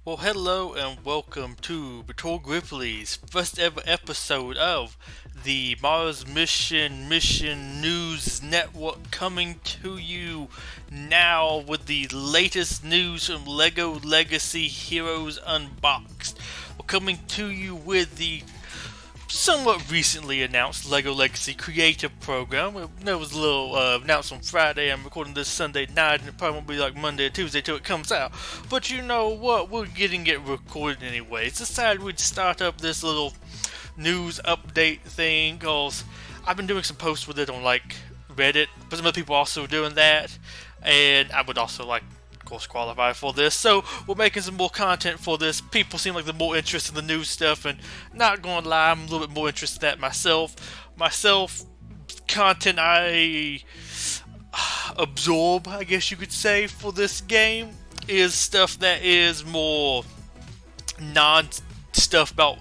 Well, hello and welcome to Patrol Gripply's first ever episode of the Mars Mission News Network, coming to you now with the latest news from LEGO Legacy Heroes Unboxed. We're coming to you with the somewhat recently announced LEGO Legacy Creative Program. There was a little announced on Friday. I'm recording this Sunday night, and it probably won't be like Monday or Tuesday till it comes out. But you know what? We're getting it recorded anyways. Decided we'd start up this little news update thing, because I've been doing some posts with it on like Reddit, but some other people also doing that, and I would also like, of course, qualify for this. So we're making some more content for this. People seem like they're more interested in the news stuff, and not gonna lie, I'm a little bit more interested in that myself. Content I absorb, I guess you could say, for this game is stuff that is more non-stuff about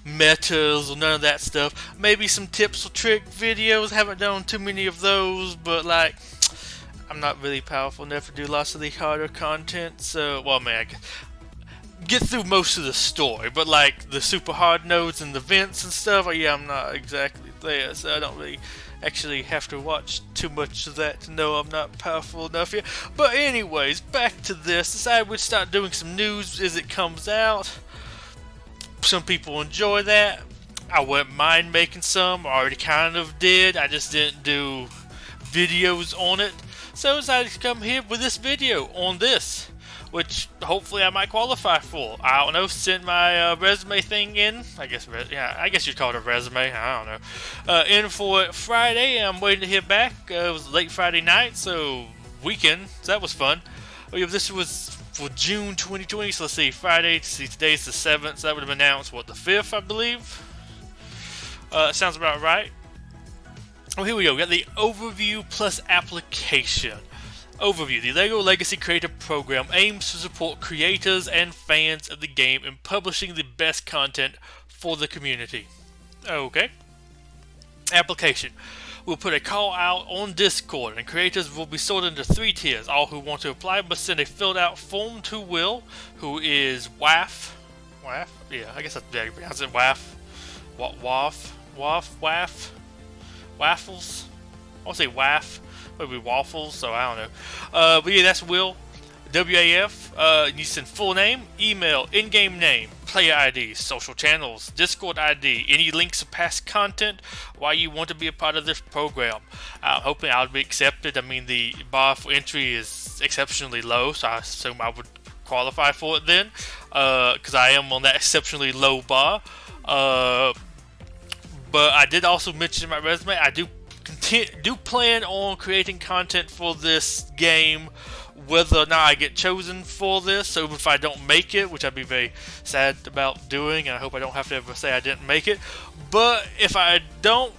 metas or none of that stuff. Maybe some tips or trick videos. Haven't done too many of those, but like, I'm not really powerful enough to do lots of the harder content. So, well, man, I get through most of the story, but like the super hard nodes and the vents and stuff, yeah, I'm not exactly there, so I don't really actually have to watch too much of that to know I'm not powerful enough yet. But anyways, back to this. Decided we'd start doing some news as it comes out. Some people enjoy that. I wouldn't mind making some. I already kind of did. I just didn't do videos on it. So I decided to come here with this video on this, which hopefully I might qualify for. I don't know, send my resume thing in. I guess you'd call it a resume. I don't know. In for it Friday. I'm waiting to hear back. It was late Friday night, so weekend. So that was fun. Oh, yeah, this was for June 2020. So let's see, Friday. See, today's the 7th. So that would have been announced, what, the 5th, I believe. Sounds about right. Oh, here we go. We got the overview plus application. Overview. The LEGO Legacy Creative Program aims to support creators and fans of the game in publishing the best content for the community. Okay. Application. We'll put a call out on Discord, and creators will be sorted into 3 tiers. All who want to apply must send a filled out form to Will, who is WAF. WAF? Yeah, I guess that's how you pronounce it. WAF. WAF? Waffles? I want to say WAF. Maybe waffles, so I don't know. But yeah, that's Will. WAF. You send full name, email, in-game name, player ID, social channels, Discord ID, any links to past content, why you want to be a part of this program. I'm hoping I'll be accepted. I mean, the bar for entry is exceptionally low, so I assume I would qualify for it then, because I am on that exceptionally low bar. But I did also mention in my resume, I do plan on creating content for this game, whether or not I get chosen for this. So if I don't make it, which I'd be very sad about doing, and I hope I don't have to ever say I didn't make it, but if I don't,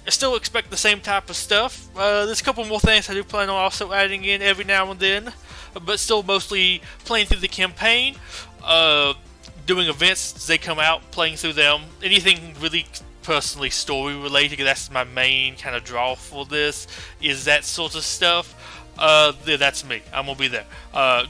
I still expect the same type of stuff. There's a couple more things I do plan on also adding in every now and then, but still mostly playing through the campaign, doing events as they come out, playing through them, anything really personally story related, because that's my main kind of draw for this, is that sort of stuff. Yeah, that's me. I'm gonna be there.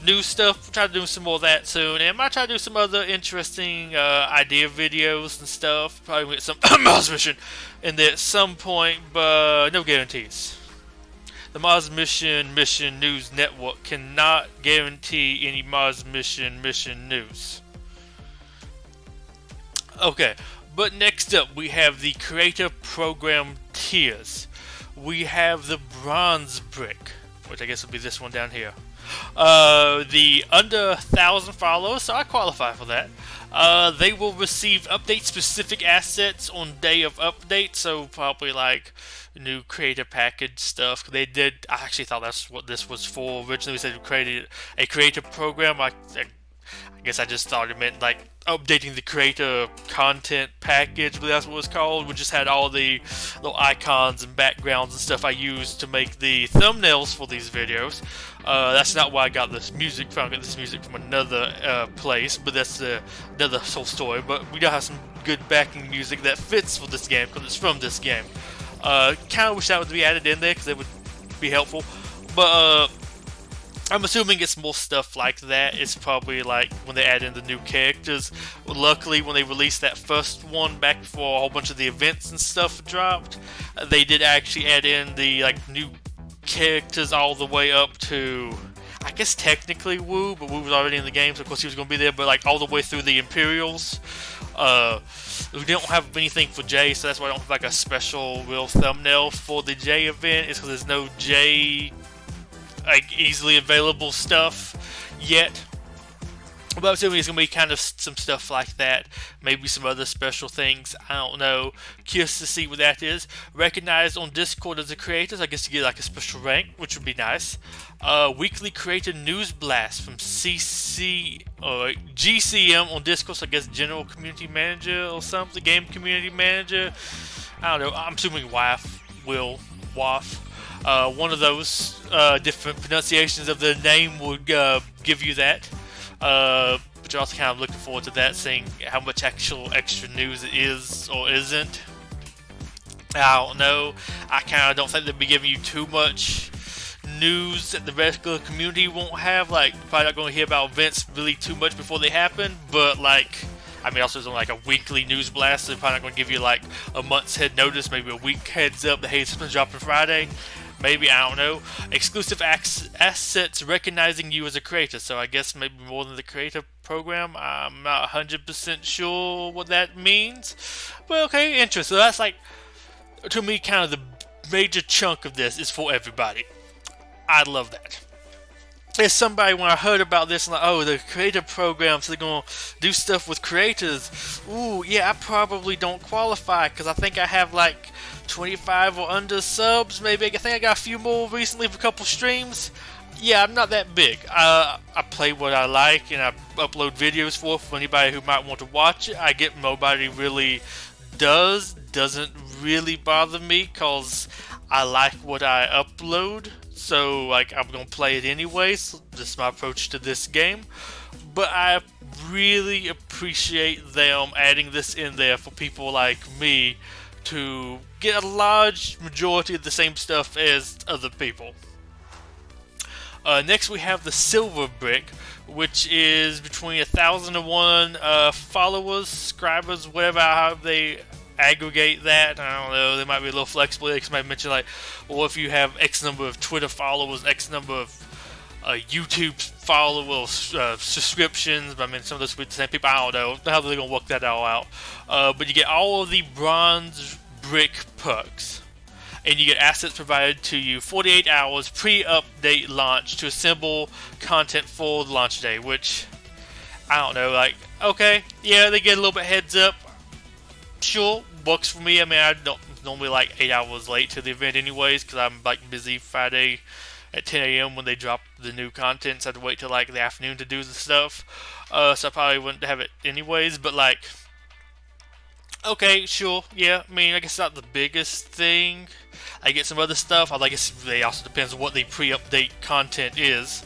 New stuff, try to do some more of that soon, and I might try to do some other interesting idea videos and stuff. Probably get some Mars mission in there at some point, but no guarantees. The Mars Mission News Network cannot guarantee any Mars Mission news. Okay. But next up, we have the Creative Program tiers. We have the Bronze Brick, which I guess will be this one down here. The under 1,000 followers, so I qualify for that. They will receive update-specific assets on day of update, so probably like new creative package stuff. I actually thought that's what this was for. Originally, we said we created a creative program. I guess I just thought it meant like updating the creator content package, but that's what it's called. We just had all the little icons and backgrounds and stuff I used to make the thumbnails for these videos. That's not why I got this music from. I got this music from another place, but that's another whole story. But we do have some good backing music that fits for this game because it's from this game. Kind of wish that would be added in there because it would be helpful. But I'm assuming it's more stuff like that. It's probably like when they add in the new characters. Luckily, when they released that first one back before a whole bunch of the events and stuff dropped, they did actually add in the like new characters all the way up to, I guess technically Wu, but Wu was already in the game, so of course he was going to be there. But like all the way through the Imperials. We don't have anything for J, so that's why I don't have like a special real thumbnail for the J event. It's because there's no J like easily available stuff yet. But I'm assuming it's going to be kind of some stuff like that. Maybe some other special things. I don't know. Curious to see what that is. Recognized on Discord as a creator. So I guess you get like a special rank, which would be nice. Weekly creator news blast from CC or GCM on Discord. So I guess General Community Manager or something. Game Community Manager. I don't know. I'm assuming WAF. One of those different pronunciations of the name would give you that. But you're also kind of looking forward to that, seeing how much actual extra news it is or isn't. I don't know. I kind of don't think they'll be giving you too much news that the regular community won't have. Like, probably not going to hear about events really too much before they happen. But like, I mean, also it's on like a weekly news blast, so they're probably not going to give you like a month's head notice, maybe a week heads up that hey, something's dropping Friday. Maybe, I don't know. Exclusive assets recognizing you as a creator. So I guess maybe more than the creator program. I'm not 100% sure what that means. But okay, interesting. So that's like, to me, kind of the major chunk of this is for everybody. I love that. There's somebody, when I heard about this, like, oh, the creator program, so they're going to do stuff with creators. Ooh, yeah, I probably don't qualify, because I think I have, like, 25 or under subs, maybe. I think I got a few more recently for a couple streams. Yeah, I'm not that big. I play what I like, and I upload videos for anybody who might want to watch it. I get nobody really doesn't really bother me, because I like what I upload. So, like, I'm going to play it anyways. This is my approach to this game. But I really appreciate them adding this in there for people like me to get a large majority of the same stuff as other people. Next we have the Silver Brick, which is between 1,001 followers, subscribers, whatever, how they aggregate that. I don't know, they might be a little flexible. They might mention like, well, if you have X number of Twitter followers, X number of YouTube followers, subscriptions. I mean, some of those will be the same people. I don't know how they're going to work that all out. But you get all of the Bronze Brick perks. And you get assets provided to you 48 hours pre-update launch to assemble content for the launch day. Which, I don't know, like, okay, yeah, they get a little bit heads up. Sure, works for me. I mean, I don't normally like 8 hours late to the event anyways, because I'm like busy Friday at 10 a.m. when they drop the new content, so I have to wait till like the afternoon to do the stuff. So I probably wouldn't have it anyways, but like, okay, sure, yeah. I mean, I guess it's not the biggest thing. I get some other stuff. I guess it also depends on what the pre-update content is.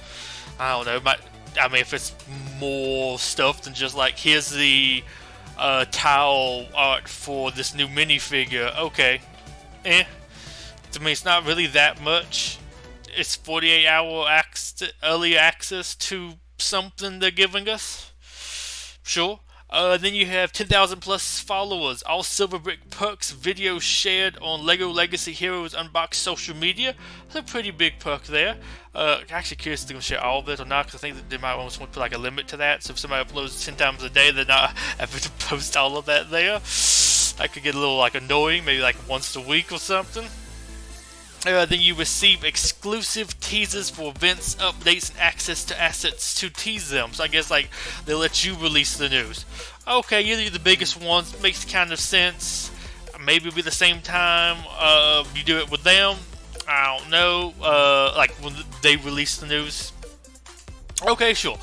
I don't know. I mean, if it's more stuff than just like, here's the towel art for this new minifigure. Okay, I mean, it's not really that much. It's 48-hour early access to something they're giving us. Sure. Then you have 10,000 plus followers. All Silver Brick perks, videos shared on LEGO Legacy Heroes Unboxed social media. That's a pretty big perk there. Actually curious if they're going to share all of it or not, because I think that they might almost want to put like a limit to that. So if somebody uploads 10 times a day, they're not having to post all of that there. That could get a little like annoying, maybe like once a week or something. Then you receive exclusive teasers for events, updates, and access to assets to tease them. So I guess like they let you release the news. Okay, you're the biggest ones. Makes kind of sense. Maybe it'll be the same time you do it with them. I don't know. Like when they release the news. Okay, sure.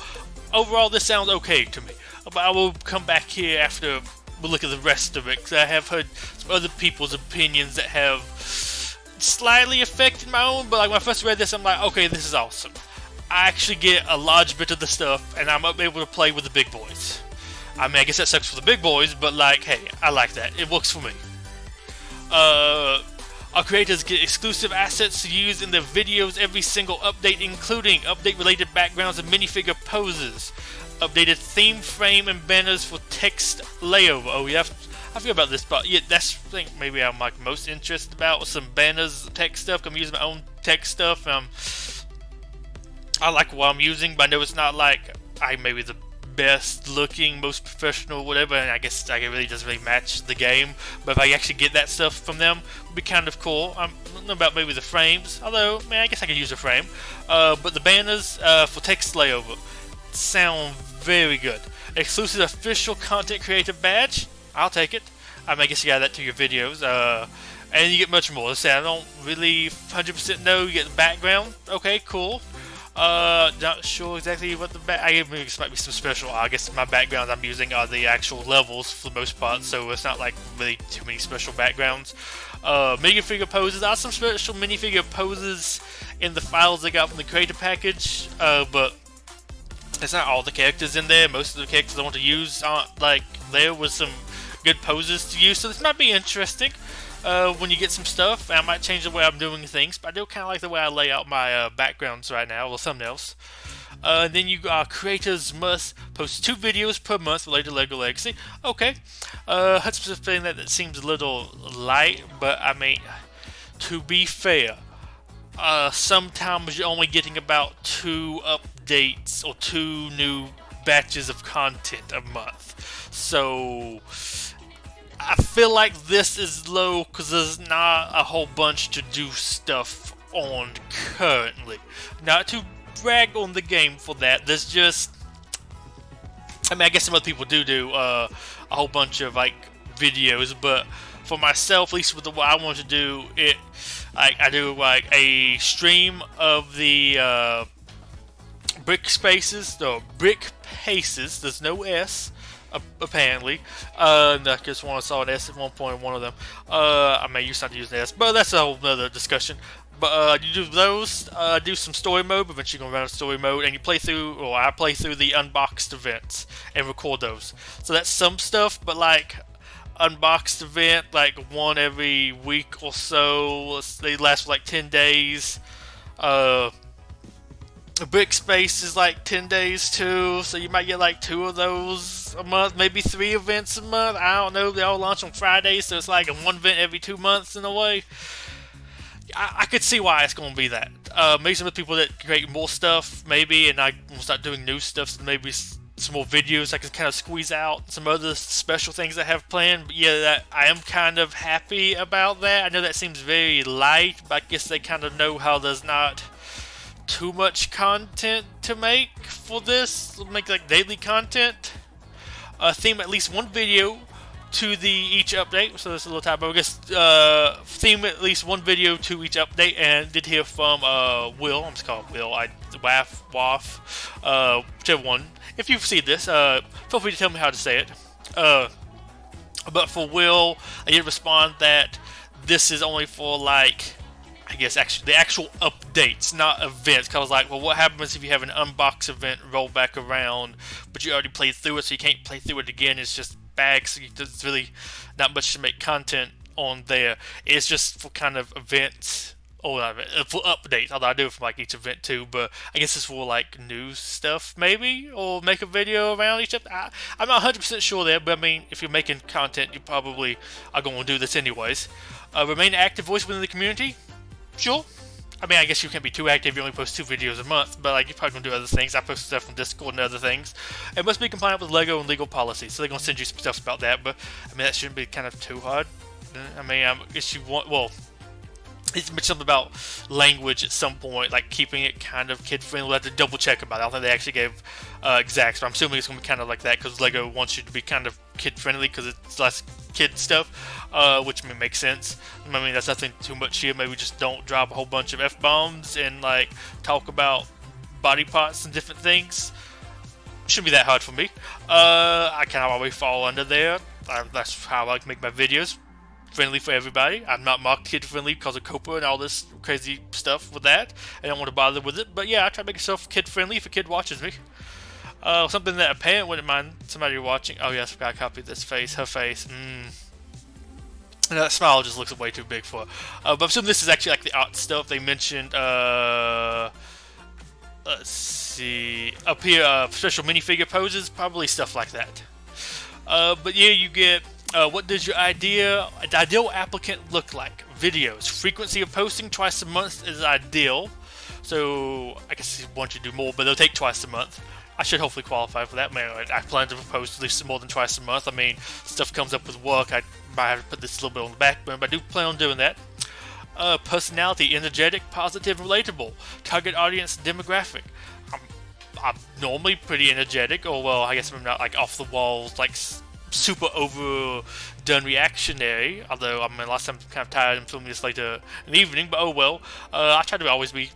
Overall, this sounds okay to me. But I will come back here after we look at the rest of it, because I have heard some other people's opinions that have slightly affected my own. But like when I first read this, I'm like, okay, this is awesome. I actually get a large bit of the stuff, and I'm able to play with the big boys. I mean, I guess that sucks for the big boys, but like, hey, I like that. It works for me. Our creators get exclusive assets to use in their videos every single update, including update-related backgrounds and minifigure poses, updated theme frame and banners for text layover. Oh yeah, I feel about this, but yeah, that's the thing maybe I'm like most interested about, some banners, text stuff. I'm using my own text stuff. I like what I'm using, but I know it's not like maybe the best looking, most professional, whatever, and I guess it really doesn't really match the game. But if I actually get that stuff from them, it would be kind of cool. I don't know about maybe the frames, although I guess I could use a frame. But the banners for text layover sound very good. Exclusive official content creator badge, I'll take it. I guess you got that to your videos. And you get much more. Let's say I don't really 100% know. You get the background. Okay, cool. Not sure exactly what I guess this might be some special. I guess my backgrounds I'm using are the actual levels for the most part, so it's not like really too many special backgrounds. Minifigure poses. There are some special minifigure poses in the files I got from the creator package, but it's not all the characters in there. Most of the characters I want to use aren't like there with some good poses to use, so this might be interesting. When you get some stuff, I might change the way I'm doing things, but I do kind of like the way I lay out my backgrounds right now, or thumbnails. Then creators must post 2 videos per month related to LEGO Legacy. Okay, that's just a thing that seems a little light, but to be fair, sometimes you're only getting about 2 updates or 2 new batches of content a month. So I feel like this is low because there's not a whole bunch to do stuff on currently. Not to brag on the game for that. There's just, I guess some other people do a whole bunch of like videos, but for myself, at least with what I want to do, I do like a stream of the brick spaces, no, brick paces. There's no S. Apparently, I just saw an S at one point in one of them. You used not to use an S, but that's a whole other discussion. But you do those, do some story mode. Eventually, you're gonna run a story mode, and you play through, or I play through the unboxed events and record those. So that's some stuff, but like unboxed event, like one every week or so. They last for like 10 days. Brick space is like 10 days too, so you might get like 2 of those a month, maybe 3 events a month. I don't know. They all launch on Fridays, so it's like a 1 event every 2 months in a way. I could see why it's going to be that. Maybe some of the people that create more stuff, maybe, and I will start doing new stuff, so maybe some more videos I can kind of squeeze out, some other special things I have planned. But yeah, I am kind of happy about that. I know that seems very light, but I guess they kind of know how there's not too much content to make for this. Make like daily content. Theme at least 1 video to each update. So there's a little typo. I guess theme at least 1 video to each update. And did hear from Will. I'm just calling Will. Whichever one. If you've seen this, feel free to tell me how to say it. But for Will, I did respond that this is only for like, I guess actually the actual updates, not events. Cause I was like, well, what happens if you have an unbox event roll back around, but you already played through it, so you can't play through it again? It's just bags. So there's really not much to make content on there. It's just for kind of events, or not for updates. Although I do it for like each event too, but I guess it's for like news stuff maybe, or make a video around each update. I'm not 100% sure there, but if you're making content, you probably are going to do this anyways. Remain an active voice within the community. Sure. I guess you can't be too active. You only post 2 videos a month, but like you're probably gonna do other things. I post stuff on Discord and other things. It must be compliant with LEGO and legal policies, so they're gonna send you some stuff about that. But that shouldn't be kind of too hard. I guess you want. Well, it's something about language at some point, like keeping it kind of kid friendly. We'll have to double check about it. I don't think they actually gave exacts, but I'm assuming it's gonna be kind of like that because LEGO wants you to be kind of kid friendly because it's less kid stuff, which makes sense. That's nothing too much here. Maybe just don't drop a whole bunch of F-bombs and like talk about body parts and different things. Shouldn't be that hard for me. I kind of always fall under there. That's how I like to make my videos. Friendly for everybody. I'm not mocked kid friendly because of COPA and all this crazy stuff with that. I don't want to bother with it. But yeah, I try to make myself kid friendly if a kid watches me. Something that a parent wouldn't mind somebody watching. Oh yes, I forgot to copy this face. Her face. And that smile just looks way too big for it. But I'm assuming this is actually like the art stuff they mentioned. Let's see. Up here, special minifigure poses, probably stuff like that. But yeah, you get what does your ideal applicant look like? Videos. Frequency of posting twice a month is ideal. So I guess he wants you to do more, but they'll take twice a month. I should hopefully qualify for that. Man, I plan to post at least more than twice a month. I mean, stuff comes up with work. I might have to put this a little bit on the back burner, but I do plan on doing that. Personality, energetic, positive, relatable. Target audience demographic. I'm normally pretty energetic, or well, I guess I'm not like off the walls, like super overdone reactionary. Although I mean, last time I'm kind of tired and filming this later in the evening, but oh well. I try to always be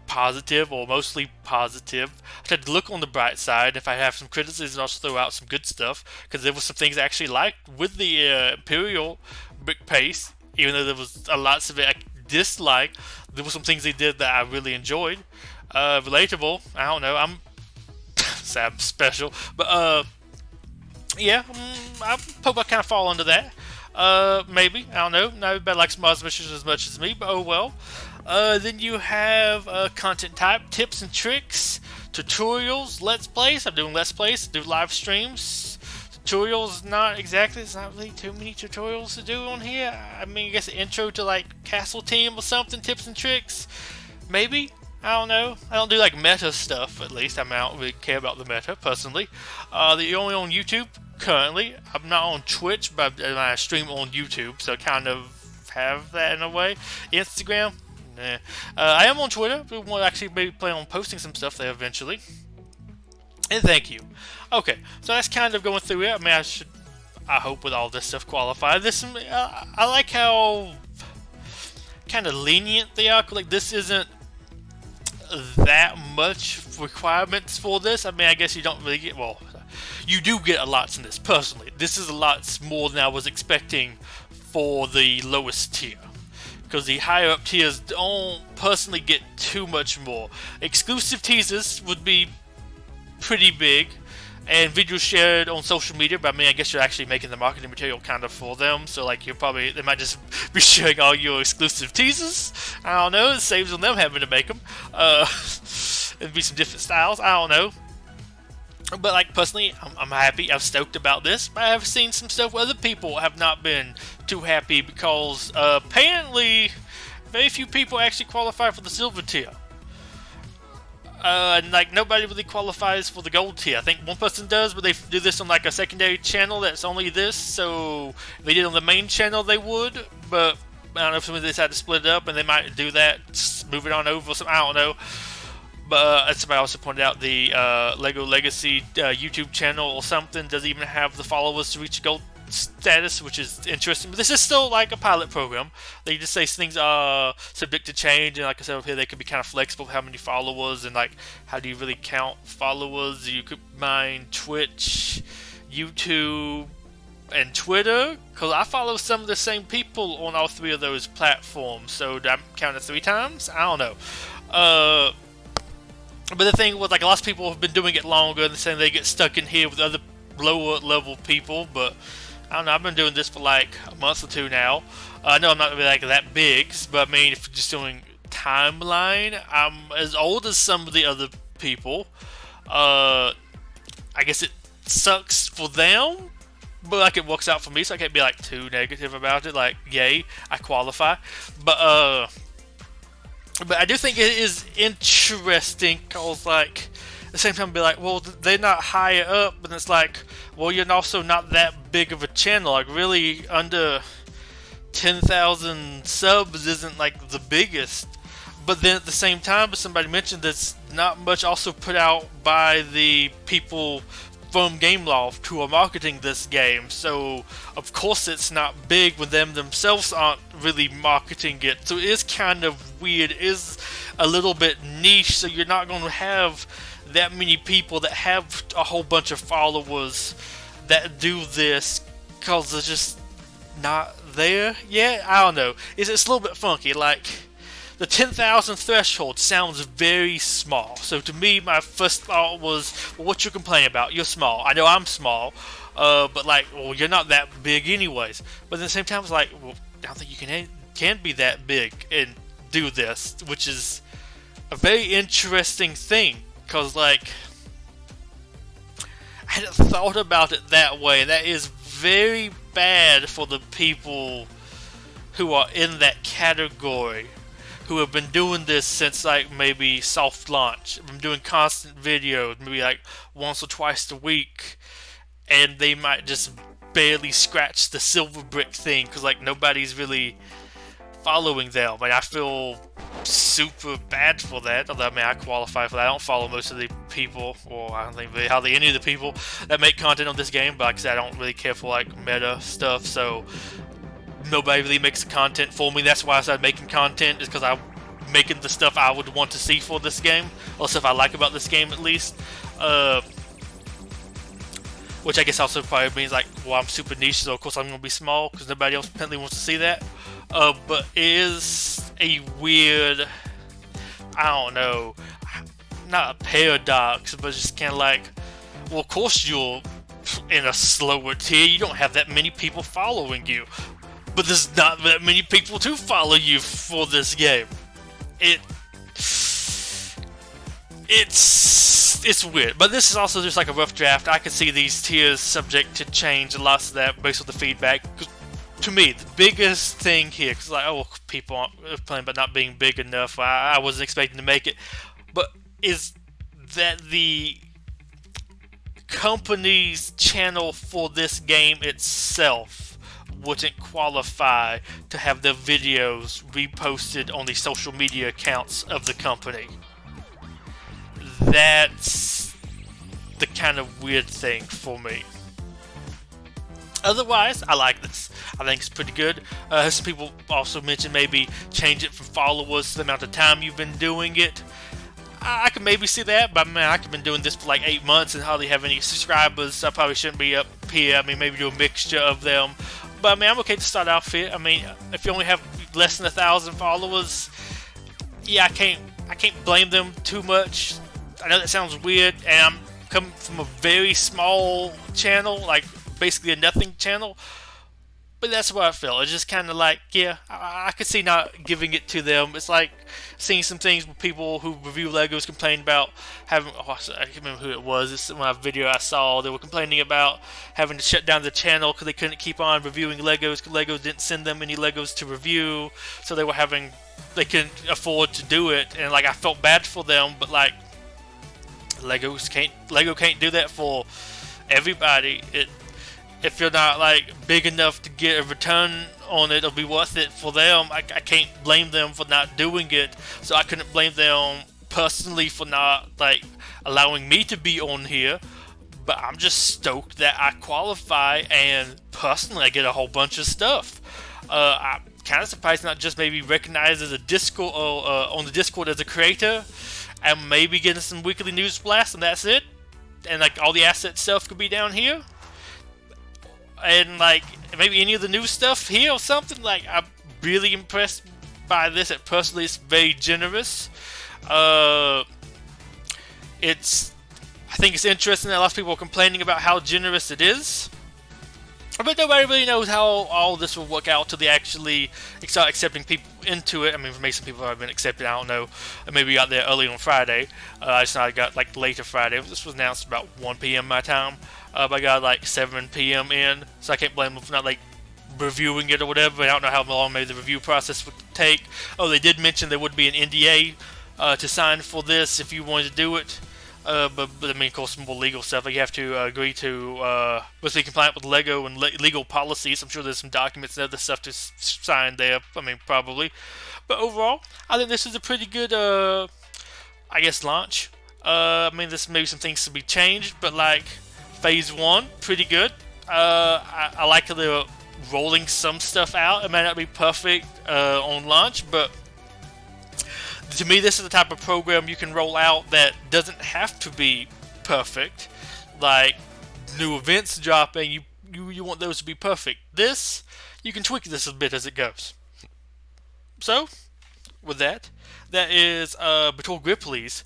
positive or mostly positive. I try to look on the bright side. If I have some criticism, also throw out some good stuff because there was some things I actually liked with the Imperial brick paste. Even though there was a lots of it I disliked, there were some things they did that I really enjoyed. Relatable. I don't know. I'm sad, special, but yeah, I hope I kind of fall under that. Maybe I don't know. Not everybody likes Mars missions as much as me, but oh well. Then you have content type, tips and tricks, tutorials, let's plays. I'm doing let's plays, do live streams. Tutorials, not exactly. There's not really too many tutorials to do on here. I mean, I guess an intro to like Castle Team or something, tips and tricks, maybe. I don't know. I don't do like meta stuff. At least I don't really care about the meta personally. You're only on YouTube currently. I'm not on Twitch, but I stream on YouTube, so I kind of have that in a way. Instagram, nah. I am on Twitter. We will actually maybe plan on posting some stuff there eventually. And thank you. Okay, so that's kind of going through it. I mean, I hope with all this stuff qualify. I like how kind of lenient they are. Like this isn't that much requirements for this. I mean, I guess you don't really get, well, you do get a lot in this personally. This is a lot more than I was expecting for the lowest tier, because the higher up tiers don't personally get too much more. Exclusive teasers would be pretty big, and videos shared on social media, but I mean, I guess you're actually making the marketing material kind of for them, so like they might just be sharing all your exclusive teasers. I don't know, it saves on them having to make them. It'd be some different styles, I don't know. But like personally, I'm happy, I'm stoked about this, but I have seen some stuff where other people have not been too happy because apparently very few people actually qualify for the silver tier. And like nobody really qualifies for the gold tier. I think one person does, but they do this on like a secondary channel that's only this. So if they did it on the main channel, they would. But I don't know if they decide to split it up, and they might do that, move it on over or something. I don't know. But as somebody also pointed out, the Lego Legacy YouTube channel or something doesn't even have the followers to reach gold status, which is interesting. But this is still like a pilot program. They just say things are subject to change, and like I said over here, they can be kind of flexible with how many followers, and like how do you really count followers. You could mine Twitch, YouTube, and Twitter, because I follow some of the same people on all three of those platforms. So do I count it 3 times? I don't know. But the thing was, like, a lot of people have been doing it longer, and saying they get stuck in here with other lower level people, but I don't know, I've been doing this for like a month or 2 now. I know I'm not really like that big, but I mean, if you're just doing timeline, I'm as old as some of the other people. I guess it sucks for them, but like it works out for me, so I can't be like too negative about it. Like, yay, I qualify. But I do think it is interesting, cause like at the same time be like, well, they're not higher up, and it's like, well, you're also not that big of a channel. Like really, under 10,000 subs isn't like the biggest. But then at the same time, as somebody mentioned, there's not much also put out by the people from Gameloft who are marketing this game. So of course it's not big when them themselves aren't really marketing it. So it is kind of weird. It is a little bit niche. So you're not going to have that many people that have a whole bunch of followers that do this, because they're just not there yet. I don't know. It's a little bit funky. Like, the 10,000 threshold sounds very small. So to me, my first thought was, well, what you complaining about? You're small. I know I'm small, but like, well, you're not that big anyways. But at the same time, it's like, well, I don't think you can be that big and do this, which is a very interesting thing, because like, I hadn't thought about it that way. That is very bad for the people who are in that category, who have been doing this since like maybe soft launch, been doing constant videos, maybe like once or twice a week, and they might just barely scratch the silver brick thing because like nobody's really following them. I feel super bad for that. Although I qualify for that. I don't follow most of the people, or I don't think really hardly any of the people that make content on this game. But like I said, I don't really care for like meta stuff, so nobody really makes content for me. That's why I started making content, is because I'm making the stuff I would want to see for this game, or stuff I like about this game at least. Which I guess also probably means like, well, I'm super niche, so of course I'm going to be small because nobody else apparently wants to see that. But it is a weird, I don't know, not a paradox, but just kind of like, well, of course you're in a slower tier. You don't have that many people following you, but there's not that many people to follow you for this game. It's weird, but this is also just like a rough draft. I can see these tiers subject to change and lots of that based on the feedback. To me, the biggest thing here, because like, oh, people aren't complaining about not being big enough. I wasn't expecting to make it, but is that the company's channel for this game itself wouldn't qualify to have their videos reposted on the social media accounts of the company. That's the kind of weird thing for me. Otherwise, I like this. I think it's pretty good. Some people also mentioned maybe change it from followers to the amount of time you've been doing it. I can maybe see that, but man, I've been doing this for like 8 months and hardly have any subscribers, so I probably shouldn't be up here. Maybe do a mixture of them. But I'm okay to start off here. If you only have less than 1,000 followers, yeah, I can't blame them too much. I know that sounds weird, and I'm coming from a very small channel, like basically a nothing channel, but that's what I feel. It's just kind of like, yeah, I could see not giving it to them. It's like seeing some things with people who review Legos complain about having, I can't remember who it was. This is one video I saw. They were complaining about having to shut down the channel because they couldn't keep on reviewing Legos because Legos didn't send them any Legos to review, so they couldn't afford to do it, and like I felt bad for them, but like Lego can't do that for everybody. If you're not like big enough to get a return on it, it'll be worth it for them. I can't blame them for not doing it, so I couldn't blame them personally for not like allowing me to be on here. But I'm just stoked that I qualify, and personally I get a whole bunch of stuff. I'm kind of surprised not just maybe recognized as a Discord on the Discord as a creator, and maybe getting some weekly news blasts, and that's it. And like all the asset stuff could be down here, and like maybe any of the new stuff here or something. Like, I'm really impressed by this. And personally, it's very generous. I think it's interesting that a lot of people are complaining about how generous it is. But nobody really knows how all this will work out till they actually start accepting people into it. For me, some people have been accepted. I don't know. Maybe got there early on Friday. I just know I got like later Friday. This was announced about 1 p.m. my time. But I got like 7 p.m. in, so I can't blame them for not like reviewing it or whatever. I don't know how long maybe the review process would take. Oh, they did mention there would be an NDA to sign for this if you wanted to do it. But of course, some more legal stuff. Like, you have to agree to be compliant with Lego and legal policies. I'm sure there's some documents and other stuff to sign there. Probably. But overall, I think this is a pretty good, launch. There's maybe some things to be changed, but like phase 1, pretty good. I like how they're rolling some stuff out. It might not be perfect on launch, but to me, this is the type of program you can roll out that doesn't have to be perfect. Like new events dropping, you want those to be perfect. This, you can tweak this a bit as it goes. So, with that. That is Battle Gripply's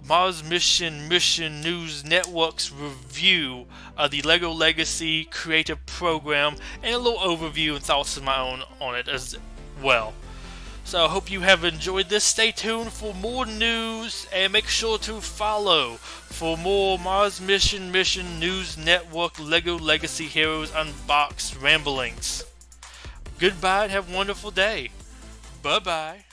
Mars Mission News Network's review of the LEGO Legacy Creative Program, and a little overview and thoughts of my own on it as well. So I hope you have enjoyed this. Stay tuned for more news, and make sure to follow for more Mars Mission News Network LEGO Legacy Heroes Unboxed ramblings. Goodbye and have a wonderful day. Bye bye.